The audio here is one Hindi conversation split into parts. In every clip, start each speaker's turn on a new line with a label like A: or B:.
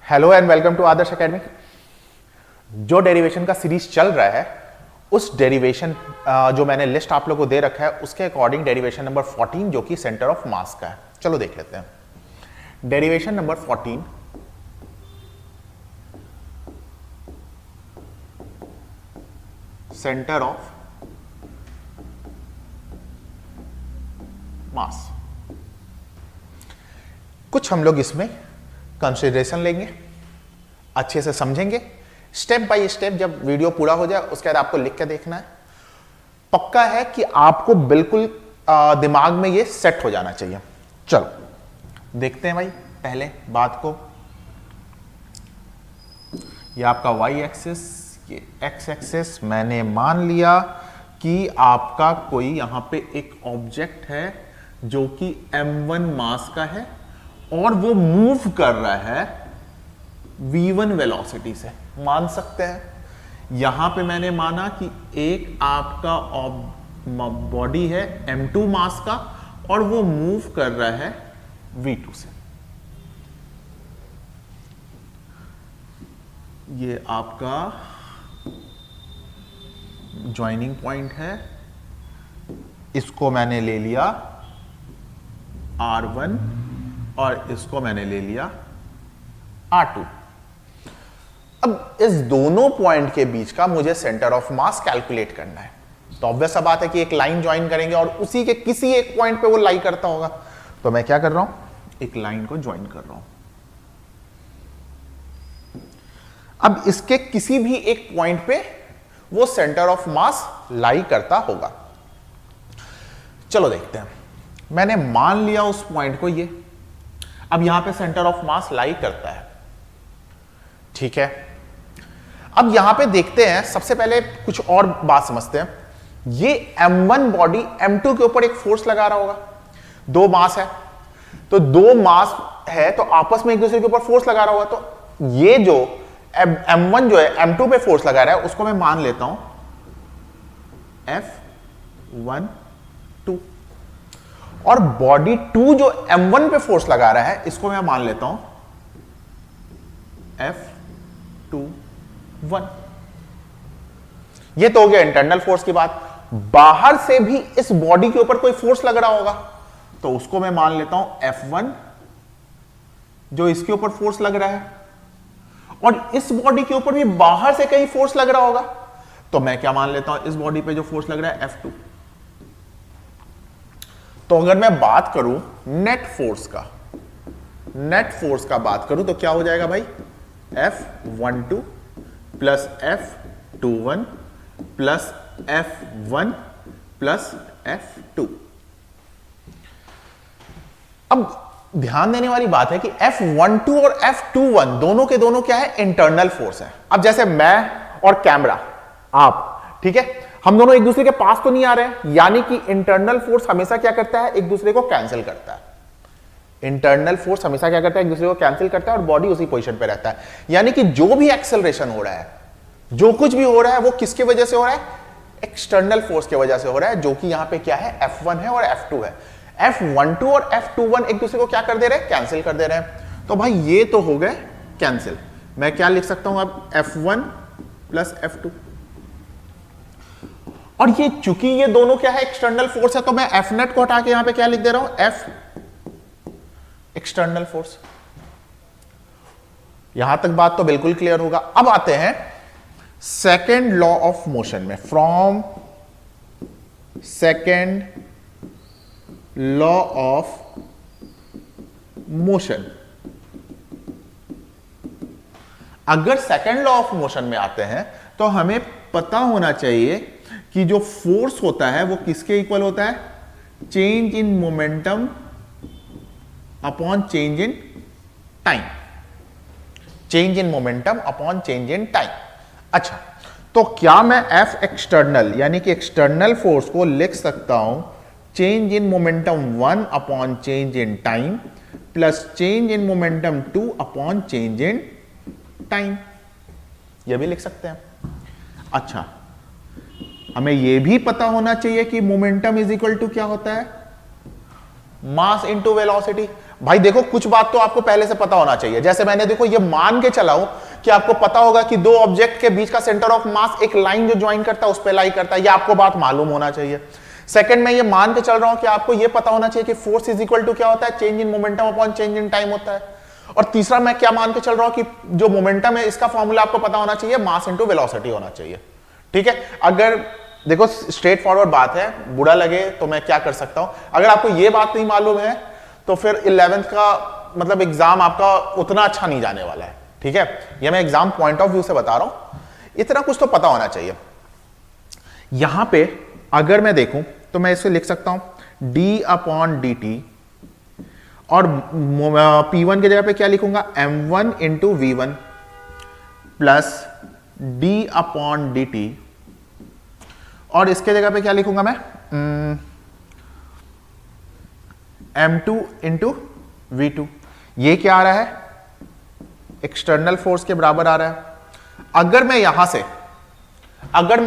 A: Hello and welcome to Adarsh academy. जो डेरिवेशन का सीरीज चल रहा है उस डेरिवेशन जो मैंने लिस्ट आप लोगों को दे रखा है उसके अकॉर्डिंग डेरिवेशन नंबर 14 जो कि सेंटर ऑफ मास का है, चलो देख लेते हैं। Derivation number 14 centre of mass. कुछ हम लोग इसमें कंसिडरेशन लेंगे, अच्छे से समझेंगे स्टेप बाय स्टेप। जब वीडियो पूरा हो जाए उसके बाद आपको लिख के देखना है। पक्का है कि आपको बिल्कुल दिमाग में ये सेट हो जाना चाहिए। चलो देखते हैं भाई पहले बात को। ये आपका वाई एक्सिस, ये एक्स एक्सिस। मैंने मान लिया कि आपका कोई यहां पे एक ऑब्जेक्ट है जो कि m1 मास का है और वो मूव कर रहा है v1 वेलोसिटी से, मान सकते हैं। यहां पे मैंने माना कि एक आपका बॉडी है m2 मास का और वो मूव कर रहा है v2 से। ये आपका ज्वाइनिंग पॉइंट है, इसको मैंने ले लिया R1 और इसको मैंने ले लिया R2। अब इस दोनों पॉइंट के बीच का मुझे सेंटर ऑफ मास कैलकुलेट करना है। तो ऑब्वियस सा बात है कि एक लाइन ज्वाइन करेंगे और उसी के किसी एक पॉइंट पे वो लाई करता होगा। तो मैं क्या कर रहा हूं, एक लाइन को ज्वाइन कर रहा हूं। अब इसके किसी भी एक पॉइंट पे वो सेंटर ऑफ मास लाई करता होगा। चलो देखते हैं। मैंने मान लिया उस पॉइंट को ये। अब यहां पे सेंटर ऑफ मास लाई करता है, ठीक है। अब यहां पे देखते हैं, सबसे पहले कुछ और बात समझते हैं। ये m1 बॉडी m2 के ऊपर एक फोर्स लगा रहा होगा। दो मास है तो दो मास है तो आपस में एक दूसरे के ऊपर फोर्स लगा रहा होगा। तो ये जो m1 जो है m2 पे फोर्स लगा रहा है उसको मैं मान लेता हूं F1 2, और बॉडी 2 जो m1 पे फोर्स लगा रहा है इसको मैं मान लेता हूं F2 1। ये तो हो गया इंटरनल फोर्स की बात। बाहर से भी इस बॉडी के ऊपर कोई फोर्स लग रहा होगा तो उसको मैं मान लेता हूं F1 जो इसके ऊपर फोर्स लग रहा है, और इस बॉडी के ऊपर भी बाहर से कहीं फोर्स लग रहा होगा तो मैं क्या मान लेता हूं, इस बॉडी पे जो फोर्स लग रहा है F2। तो अगर मैं बात करूं नेट फोर्स का बात करूं तो क्या हो जाएगा भाई, F12 plus F21 plus F1 plus F2। अब ध्यान देने वाली बात है कि F12 और F21 दोनों के दोनों क्या है, इंटरनल फोर्स है। अब जैसे मैं और कैमरा, आप, ठीक है, हम दोनों एक दूसरे के पास तो नहीं आ रहे हैं, यानी कि इंटरनल फोर्स हमेशा क्या करता है, एक दूसरे को कैंसिल करता है। इंटरनल फोर्स हमेशा क्या करता है, एक दूसरे को कैंसिल करता है और बॉडी उसी पोजीशन पे रहता है। यानी कि जो भी एक्सेलरेशन हो रहा है, जो कुछ भी हो रहा है वो किसकी वजह से हो रहा है, एक्सटर्नल फोर्स की वजह से हो रहा है, जो कि यहां पे क्या है, F1 है और F2 है। F12 और F21 एक दूसरे को क्या कर दे रहे हैं, कैंसिल कर दे रहे हैं। तो भाई ये तो हो गए कैंसिल। मैं क्या लिख सकता हूं अब, F1 प्लस F2। और ये चूंकि ये दोनों क्या है, एक्सटर्नल फोर्स है, तो मैं F नेट को हटा के यहां पे क्या लिख दे रहा हूं, F एक्सटर्नल फोर्स। यहां तक बात तो बिल्कुल क्लियर होगा। अब आते हैं सेकेंड लॉ ऑफ मोशन में। From second law of motion, अगर सेकेंड लॉ ऑफ मोशन में आते हैं तो हमें पता होना चाहिए कि जो फोर्स होता है वो किसके इक्वल होता है, change in momentum upon change in time. Change in momentum upon change in time. अच्छा, तो क्या मैं F एक्सटर्नल यानी कि एक्सटर्नल फोर्स को लिख सकता हूं change in momentum 1 upon change in time plus change in momentum 2 upon change in time? यह भी लिख सकते हैं। अच्छा, हमें यह भी पता होना चाहिए कि मोमेंटम इज इक्वल टू क्या होता है, मास इंटू वेलोसिटी। भाई देखो कुछ बात तो आपको पहले से पता होना चाहिए। जैसे मैंने देखो ये मान के चला हूं कि आपको पता होगा कि दो ऑब्जेक्ट के बीच का सेंटर ऑफ मास एक लाइन जो ज्वाइन करता है उस पर लाई करता है, ये आपको बात मालूम होना चाहिए। सेकंड मैं ये मान के चल रहा हूं कि आपको ये पता होना चाहिए कि फोर्स इज इक्वल टू क्या होता है, change in momentum upon change in time होता है। और तीसरा मैं क्या मान के चल रहा हूं कि जो मोमेंटम है इसका फॉर्मूला आपको पता होना चाहिए, मास इंटू वेलोसिटी होना चाहिए। ठीक है, अगर देखो स्ट्रेट फॉरवर्ड बात है, बुरा लगे तो मैं क्या कर सकता हूं, अगर आपको ये बात नहीं मालूम है तो फिर 11th का मतलब एग्जाम आपका उतना अच्छा नहीं जाने वाला है। ठीक है, ये मैं एग्जाम पॉइंट ऑफ व्यू से बता रहा हूं, इतना कुछ तो पता होना चाहिए। यहां पे अगर मैं देखूं तो मैं इसे लिख सकता हूं d अपॉन डी टी, और P1 की जगह पे क्या लिखूंगा, m1 into V1 plus d upon D T, और इसके जगह पे क्या लिखूंगा मैं, m2 इंटू V2। ये क्या आ रहा है, एक्सटर्नल फोर्स के बराबर आ रहा है। अगर मैं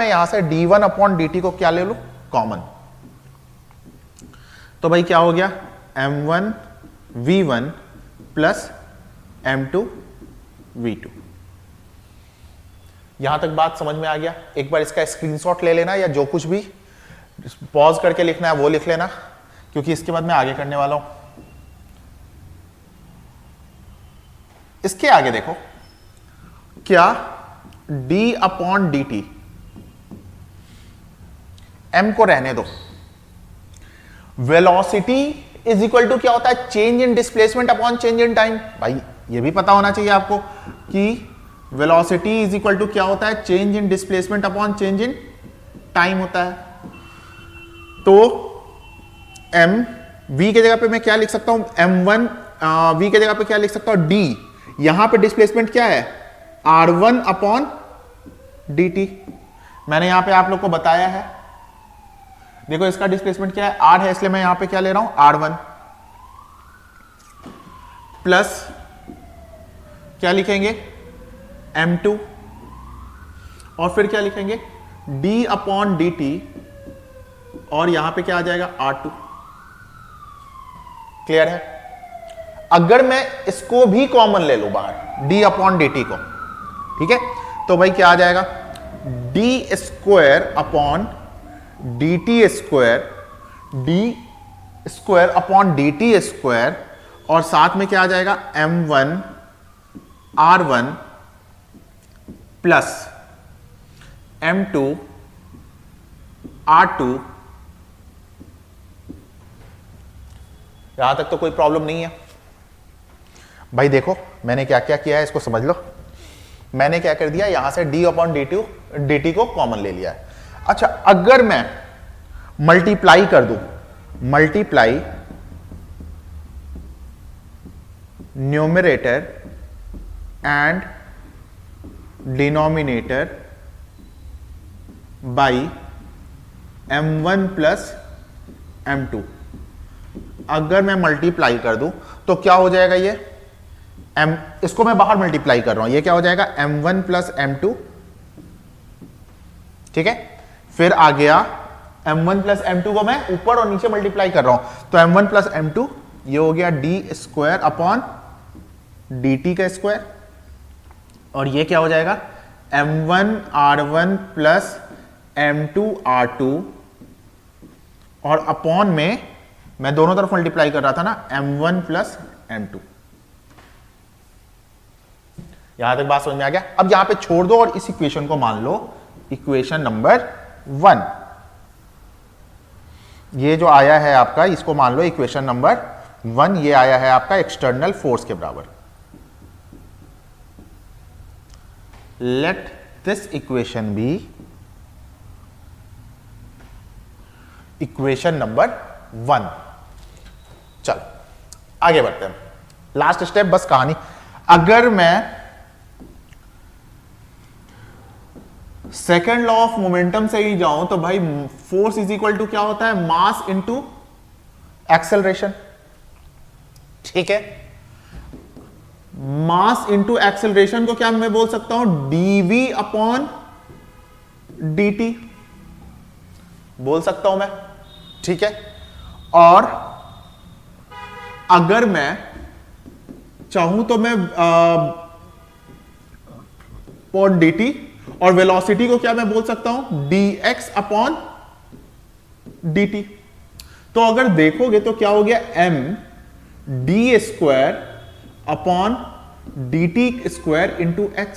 A: यहां से d1 अपॉन dt को क्या ले लूं, कॉमन, तो भाई क्या हो गया, m1 v1 plus m2 v2। यहां तक बात समझ में आ गया। एक बार इसका स्क्रीनशॉट ले लेना, या जो कुछ भी पॉज करके लिखना है वो लिख लेना, क्योंकि इसके बाद मैं आगे करने वाला हूं। इसके आगे देखो क्या, d upon D T, m को रहने दो, वेलोसिटी इज इक्वल टू क्या होता है, change in displacement upon change in time. भाई ये भी पता होना चाहिए आपको कि वेलोसिटी इज इक्वल टू क्या होता है, change in displacement upon change in time होता है। तो m v के जगह पे मैं क्या लिख सकता हूं, m1 v के जगह पे क्या लिख सकता हूं, d, यहां पे डिस्प्लेसमेंट क्या है, r1 अपॉन dt। मैंने यहां पे आप लोग को बताया है, देखो इसका डिस्प्लेसमेंट क्या है, r है, इसलिए मैं यहां पे क्या ले रहा हूं, r1 प्लस क्या लिखेंगे, m2, और फिर क्या लिखेंगे, d अपॉन dt, और यहां पे क्या आ जाएगा, r2। क्लियर है। अगर मैं इसको भी कॉमन ले लूं बाहर, d अपॉन dt को, ठीक है, तो भाई क्या आ जाएगा, d square upon dt square, d square upon dt square, और साथ में क्या आ जाएगा, m1 r1 plus m2 r2। यहां तक तो कोई प्रॉब्लम नहीं है। भाई देखो मैंने क्या क्या किया है, इसको समझ लो। मैंने क्या कर दिया, यहां से d अपॉन dt को कॉमन ले लिया है। अच्छा, अगर मैं मल्टीप्लाई कर दूं, multiply numerator and denominator by m1 plus m2, अगर मैं मल्टीप्लाई कर दूं तो क्या हो जाएगा, ये इसको मैं बाहर मल्टीप्लाई कर रहा हूं, ये क्या हो जाएगा, m1 प्लस m2। ठीक है, फिर आ गया m1 प्लस m2 को मैं ऊपर और नीचे मल्टीप्लाई कर रहा हूं, तो m1 प्लस m2 ये हो गया d स्क्वायर अपॉन dt का स्क्वायर, और ये क्या हो जाएगा, m1 r1 plus m2 r2, और अपॉन में मैं दोनों तरफ मल्टीप्लाई कर रहा था ना, m1 प्लस m2। यहां तक बात समझ में आ गया। अब यहां पे छोड़ दो और इस इक्वेशन को मान लो इक्वेशन नंबर 1। ये जो आया है आपका, इसको मान लो इक्वेशन नंबर 1, ये आया है आपका एक्सटर्नल फोर्स के बराबर। Let this equation be equation number 1। चलो आगे बढ़ते हैं, लास्ट स्टेप बस कहानी। अगर मैं सेकेंड लॉ ऑफ मोमेंटम से ही जाऊं तो भाई फोर्स इज इक्वल टू क्या होता है, मास इंटू एक्सेलरेशन। ठीक है, मास इंटू एक्सेलरेशन को क्या मैं बोल सकता हूं, dv अपॉन dt बोल सकता हूं मैं। ठीक है, और अगर मैं चाहूं तो मैं अपॉन dt, और वेलोसिटी को क्या मैं बोल सकता हूं, dx अपॉन dt। तो अगर देखोगे तो क्या हो गया, m d square upon dt square into x।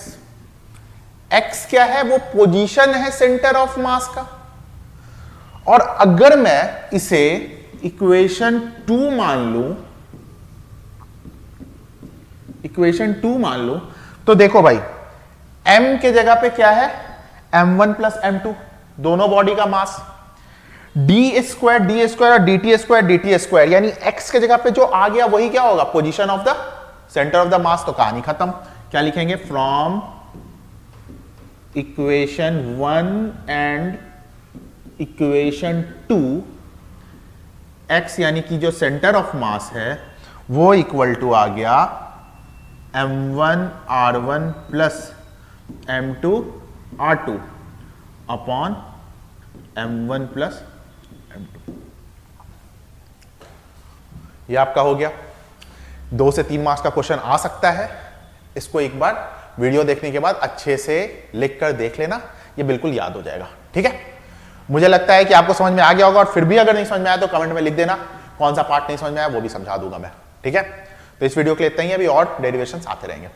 A: x क्या है, वो पोजीशन है सेंटर ऑफ मास का। और अगर मैं इसे इक्वेशन 2 मान लूं, इक्वेशन 2 मान लूं, तो देखो भाई m के जगह पे क्या है, m1 प्लस m2, दोनों बॉडी का मास, डी स्क्वायर और dt स्क्वायर, यानी x के जगह पे जो आ गया वही क्या होगा, position of the centre of the mass. तो कहानी खत्म। क्या लिखेंगे, from equation 1 and equation 2 x यानी कि जो सेंटर ऑफ मास है वो इक्वल टू आ गया m1 r1 plus m2 r2 upon m1 plus m2। ये आपका हो गया। 2 से 3 मार्क्स का क्वेश्चन आ सकता है। इसको एक बार वीडियो देखने के बाद अच्छे से लिख कर देख लेना, ये बिल्कुल याद हो जाएगा। ठीक है, मुझे लगता है कि आपको समझ में आ गया होगा, और फिर भी अगर नहीं समझ में आया तो कमेंट में लिख देना कौन सा पार्ट नहीं समझ में आया, वो भी समझा दूंगा मैं। ठीक है, तो इस वीडियो के लिए इतना ही, अभी और डेरिवेशंस आते रहेंगे।